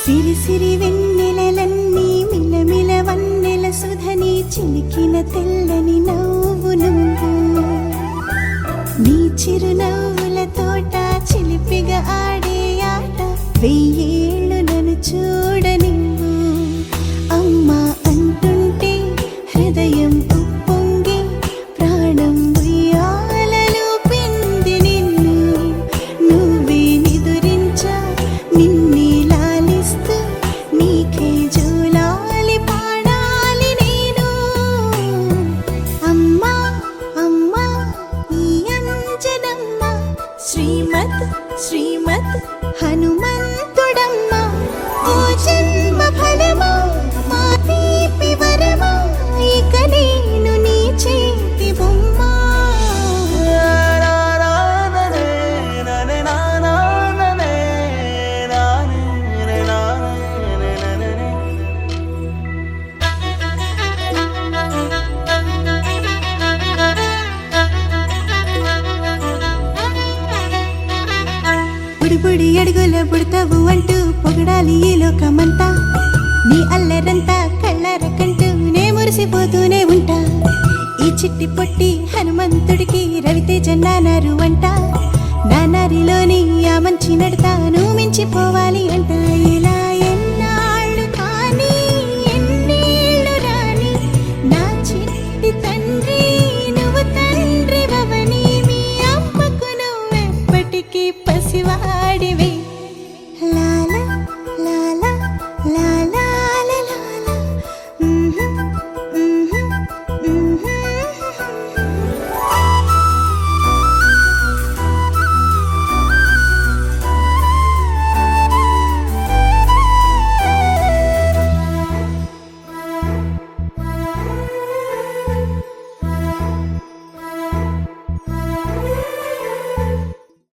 సిరి సిరి వెన్నెలలన్నీ మిలమిల వన్నెల సుధని చిలికిన తెల్లని నవ్వు నువ్వు నీ చిరునవ్వుల తోట చిలిపిగా ఆడే ఆట వెయ్యేళ్ళు నన్ను చూడనివ్వు అమ్మా అంటుంటే హృదయం ఉప్పొంగి ప్రాణం ఉయ్యాలలో పింది నిన్ను నువ్వే నిదురించా నిన్నే లాలిస్తూ నీకే జోలాలి పాడాలి నేను అమ్మా అమ్మా ఈ అంజనమ్మ శ్రీమత్ శ్రీమత్ హనుమంతుడమ్మ ఓ జన్మ ఫలమా మా తీపి వరమా ఇక నేను నీ చేతి బొమ్మ బుడి అడుగుల బుడతావు అంటూ పొగడాలి ఈ లోకమంతా నీ అల్లరంతా కళ్ళరకంటూ నే మురిసిపోతూనే ఉంటా ఈ చిట్టి పొట్టి హనుమంతుడికి రవితేజ నానారు అంట నానారిలోని ఆ మంచి నడతాను మించిపోవాలి అంట ఇలా ఎన్నాళ్ళు కానీ ఎన్నేళ్ళు రాని నా చిట్టి తండ్రి నువ్వు తండ్రి భవని మీ అమ్మకు నువ్వెప్పటికీ పసివాడివి లా